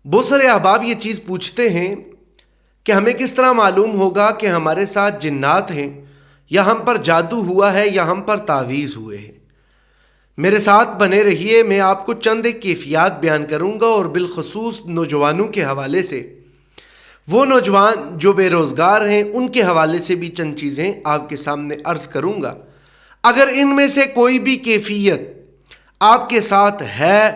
بہت سارے احباب یہ چیز پوچھتے ہیں کہ ہمیں کس طرح معلوم ہوگا کہ ہمارے ساتھ جنات ہیں یا ہم پر جادو ہوا ہے یا ہم پر تعویذ ہوئے ہیں۔ میرے ساتھ بنے رہیے، میں آپ کو چند ایک کیفیات بیان کروں گا اور بالخصوص نوجوانوں کے حوالے سے، وہ نوجوان جو بے روزگار ہیں ان کے حوالے سے بھی چند چیزیں آپ کے سامنے عرض کروں گا۔ اگر ان میں سے کوئی بھی کیفیت آپ کے ساتھ ہے،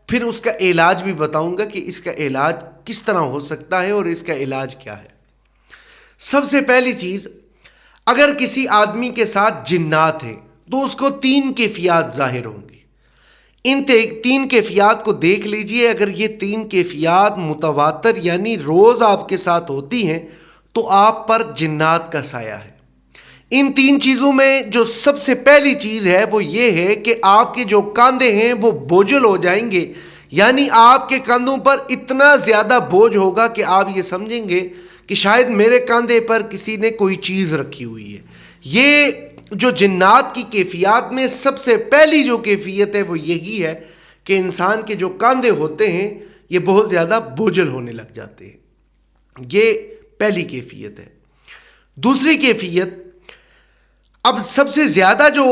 پھر اس کا علاج بھی بتاؤں گا کہ اس کا علاج کس طرح ہو سکتا ہے اور اس کا علاج کیا ہے۔ سب سے پہلی چیز، اگر کسی آدمی کے ساتھ جنات ہیں تو اس کو 3 کیفیات ظاہر ہوں گی۔ ان 3 کیفیات کو دیکھ لیجئے۔ اگر یہ 3 کیفیات متواتر یعنی روز آپ کے ساتھ ہوتی ہیں تو آپ پر جنات کا سایہ ہے۔ ان 3 چیزوں میں جو سب سے پہلی چیز ہے وہ یہ ہے کہ آپ کے جو کاندھے ہیں وہ بوجھل ہو جائیں گے، یعنی آپ کے کندھوں پر اتنا زیادہ بوجھ ہوگا کہ آپ یہ سمجھیں گے کہ شاید میرے کاندھے پر کسی نے کوئی چیز رکھی ہوئی ہے۔ یہ جو جنات کی کیفیات میں سب سے پہلی جو کیفیت ہے وہ یہی ہے کہ انسان کے جو کاندھے ہوتے ہیں یہ بہت زیادہ بوجھل ہونے لگ جاتے ہیں۔ یہ پہلی کیفیت ہے۔ دوسری کیفیت، اب سب سے زیادہ جو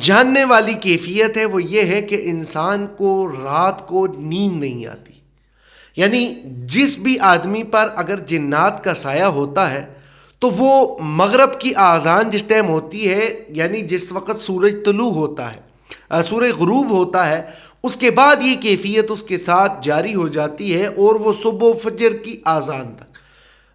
جاننے والی کیفیت ہے وہ یہ ہے کہ انسان کو رات کو نیند نہیں آتی۔ یعنی جس بھی آدمی پر اگر جنات کا سایہ ہوتا ہے تو وہ مغرب کی آذان جس ٹائم ہوتی ہے، یعنی جس وقت سورج طلوع ہوتا ہے، سورج غروب ہوتا ہے، اس کے بعد یہ کیفیت اس کے ساتھ جاری ہو جاتی ہے اور وہ صبح و فجر کی آذان تک۔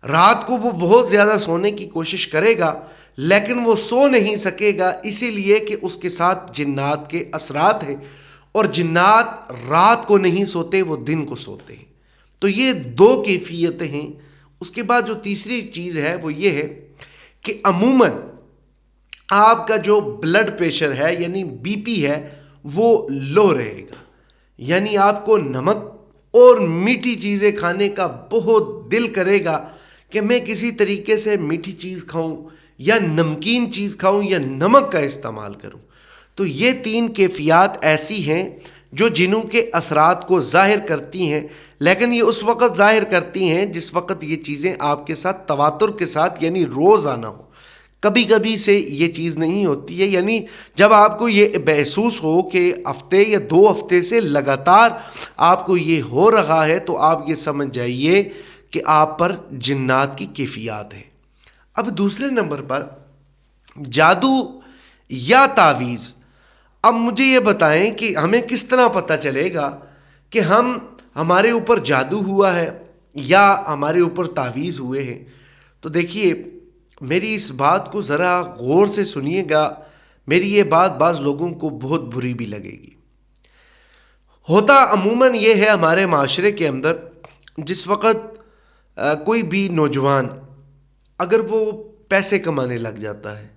رات کو وہ بہت زیادہ سونے کی کوشش کرے گا لیکن وہ سو نہیں سکے گا، اسی لیے کہ اس کے ساتھ جنات کے اثرات ہیں، اور جنات رات کو نہیں سوتے، وہ دن کو سوتے ہیں۔ تو یہ 2 کیفیتیں ہیں۔ اس کے بعد جو تیسری چیز ہے وہ یہ ہے کہ عموماً آپ کا جو بلڈ پریشر ہے یعنی بی پی ہے وہ لو رہے گا، یعنی آپ کو نمک اور میٹھی چیزیں کھانے کا بہت دل کرے گا کہ میں کسی طریقے سے میٹھی چیز کھاؤں یا نمکین چیز کھاؤں یا نمک کا استعمال کروں۔ تو یہ 3 کیفیات ایسی ہیں جو جنوں کے اثرات کو ظاہر کرتی ہیں، لیکن یہ اس وقت ظاہر کرتی ہیں جس وقت یہ چیزیں آپ کے ساتھ تواتر کے ساتھ یعنی روز آنا ہو۔ کبھی کبھی سے یہ چیز نہیں ہوتی ہے، یعنی جب آپ کو یہ محسوس ہو کہ ہفتے یا 2 ہفتے سے لگاتار آپ کو یہ ہو رہا ہے تو آپ یہ سمجھ جائیے کہ آپ پر جنات کی کیفیات ہے۔ اب دوسرے نمبر پر جادو یا تعویذ۔ اب مجھے یہ بتائیں کہ ہمیں کس طرح پتہ چلے گا کہ ہمارے اوپر جادو ہوا ہے یا ہمارے اوپر تعویذ ہوئے ہیں؟ تو دیکھیے، میری اس بات کو ذرا غور سے سنیے گا۔ میری یہ بات بعض لوگوں کو بہت بری بھی لگے گی۔ ہوتا عموماً یہ ہے ہمارے معاشرے کے اندر، جس وقت کوئی بھی نوجوان اگر وہ پیسے کمانے لگ جاتا ہے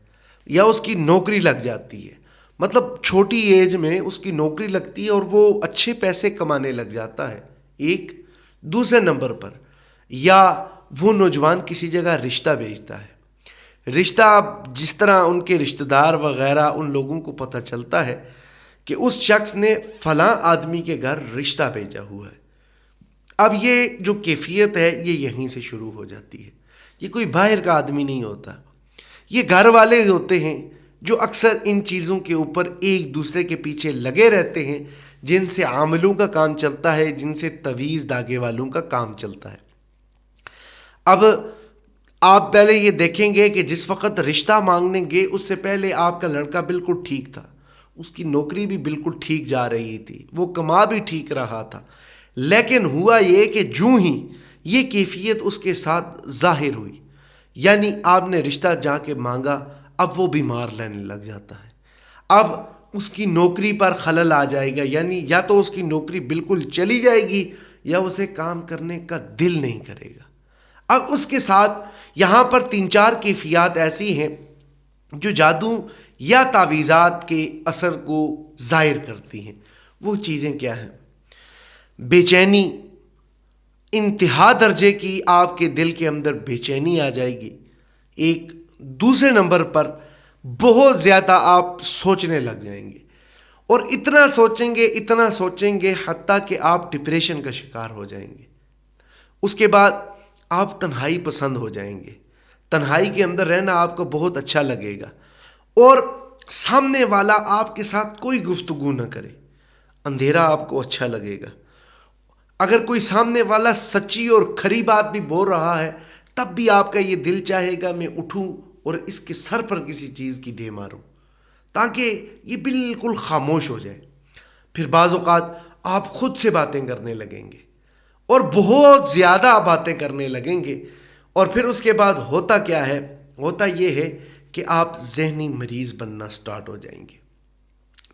یا اس کی نوکری لگ جاتی ہے، مطلب چھوٹی ایج میں اس کی نوکری لگتی ہے اور وہ اچھے پیسے کمانے لگ جاتا ہے، ایک دوسرے نمبر پر، یا وہ نوجوان کسی جگہ رشتہ بھیجتا ہے، رشتہ جس طرح ان کے رشتہ دار وغیرہ ان لوگوں کو پتہ چلتا ہے کہ اس شخص نے فلاں آدمی کے گھر رشتہ بھیجا ہوا ہے۔ اب یہ جو کیفیت ہے یہ یہیں سے شروع ہو جاتی ہے۔ یہ کوئی باہر کا آدمی نہیں ہوتا، یہ گھر والے ہوتے ہیں جو اکثر ان چیزوں کے اوپر ایک دوسرے کے پیچھے لگے رہتے ہیں، جن سے عاملوں کا کام چلتا ہے، جن سے تویز داغے والوں کا کام چلتا ہے۔ اب آپ پہلے یہ دیکھیں گے کہ جس وقت رشتہ مانگنے گے اس سے پہلے آپ کا لڑکا بالکل ٹھیک تھا، اس کی نوکری بھی بالکل ٹھیک جا رہی تھی، وہ کما بھی ٹھیک رہا تھا، لیکن ہوا یہ کہ جوں ہی یہ کیفیت اس کے ساتھ ظاہر ہوئی، یعنی آپ نے رشتہ جا کے مانگا، اب وہ بیمار لینے لگ جاتا ہے۔ اب اس کی نوکری پر خلل آ جائے گا، یعنی یا تو اس کی نوکری بالکل چلی جائے گی یا اسے کام کرنے کا دل نہیں کرے گا۔ اب اس کے ساتھ یہاں پر 3-4 کیفیات ایسی ہیں جو جادو یا تعویذات کے اثر کو ظاہر کرتی ہیں۔ وہ چیزیں کیا ہیں؟ بے چینی، انتہا درجے کی آپ کے دل کے اندر بے چینی آ جائے گی، ایک۔ دوسرے نمبر پر بہت زیادہ آپ سوچنے لگ جائیں گے، اور اتنا سوچیں گے حتیٰ کہ آپ ڈپریشن کا شکار ہو جائیں گے۔ اس کے بعد آپ تنہائی پسند ہو جائیں گے، تنہائی کے اندر رہنا آپ کو بہت اچھا لگے گا، اور سامنے والا آپ کے ساتھ کوئی گفتگو نہ کرے، اندھیرا آپ کو اچھا لگے گا۔ اگر کوئی سامنے والا سچی اور کھری بات بھی بول رہا ہے تب بھی آپ کا یہ دل چاہے گا میں اٹھوں اور اس کے سر پر کسی چیز کی دے ماروں تاکہ یہ بالکل خاموش ہو جائے۔ پھر بعض اوقات آپ خود سے باتیں کرنے لگیں گے اور بہت زیادہ باتیں کرنے لگیں گے، اور پھر اس کے بعد ہوتا کیا ہے؟ ہوتا یہ ہے کہ آپ ذہنی مریض بننا سٹارٹ ہو جائیں گے۔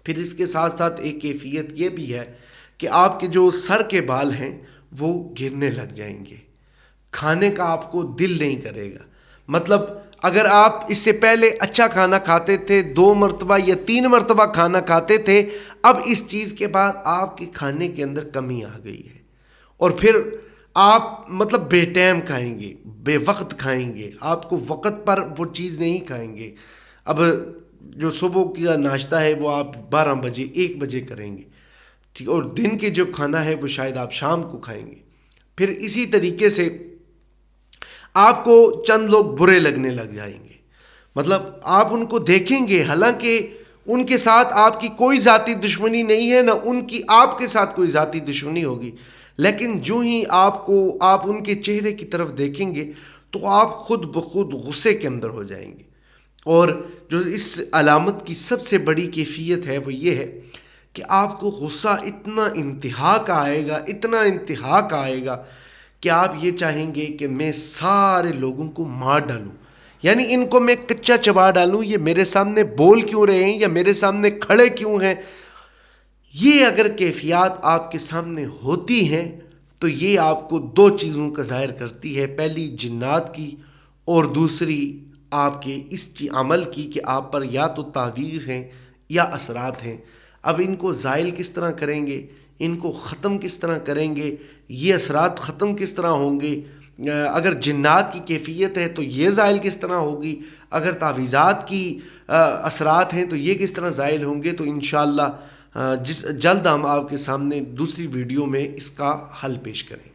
پھر اس کے ساتھ ساتھ ایک کیفیت یہ بھی ہے کہ آپ کے جو سر کے بال ہیں وہ گرنے لگ جائیں گے، کھانے کا آپ کو دل نہیں کرے گا۔ مطلب اگر آپ اس سے پہلے اچھا کھانا کھاتے تھے، 2 مرتبہ یا 3 مرتبہ کھانا کھاتے تھے، اب اس چیز کے بعد آپ کے کھانے کے اندر کمی آ گئی ہے، اور پھر آپ مطلب بے ٹائم کھائیں گے، بے وقت کھائیں گے، آپ کو وقت پر وہ چیز نہیں کھائیں گے۔ اب جو صبح کا ناشتہ ہے وہ آپ 12 بجے 1 بجے کریں گے، ٹھیک، اور دن کے جو کھانا ہے وہ شاید آپ شام کو کھائیں گے۔ پھر اسی طریقے سے آپ کو چند لوگ برے لگنے لگ جائیں گے، مطلب آپ ان کو دیکھیں گے حالانکہ ان کے ساتھ آپ کی کوئی ذاتی دشمنی نہیں ہے، نہ ان کی آپ کے ساتھ کوئی ذاتی دشمنی ہوگی، لیکن جو ہی آپ ان کے چہرے کی طرف دیکھیں گے تو آپ خود بخود غصے کے اندر ہو جائیں گے۔ اور جو اس علامت کی سب سے بڑی کیفیت ہے وہ یہ ہے کہ آپ کو غصہ اتنا انتہا کا آئے گا، اتنا انتہا کا آئے گا کہ آپ یہ چاہیں گے کہ میں سارے لوگوں کو مار ڈالوں، یعنی ان کو میں کچا چبا ڈالوں، یہ میرے سامنے بول کیوں رہے ہیں یا میرے سامنے کھڑے کیوں ہیں۔ یہ اگر کیفیات آپ کے سامنے ہوتی ہیں تو یہ آپ کو 2 چیزوں کا ظاہر کرتی ہے، پہلی جنات کی اور دوسری آپ کے اس عمل کی کہ آپ پر یا تو تعویذ ہیں یا اثرات ہیں۔ اب ان کو زائل کس طرح کریں گے، ان کو ختم کس طرح کریں گے، یہ اثرات ختم کس طرح ہوں گے، اگر جنات کی کیفیت ہے تو یہ زائل کس طرح ہوگی، اگر تعویذات کی اثرات ہیں تو یہ کس طرح زائل ہوں گے، تو انشاءاللہ جلد ہم آپ کے سامنے دوسری ویڈیو میں اس کا حل پیش کریں۔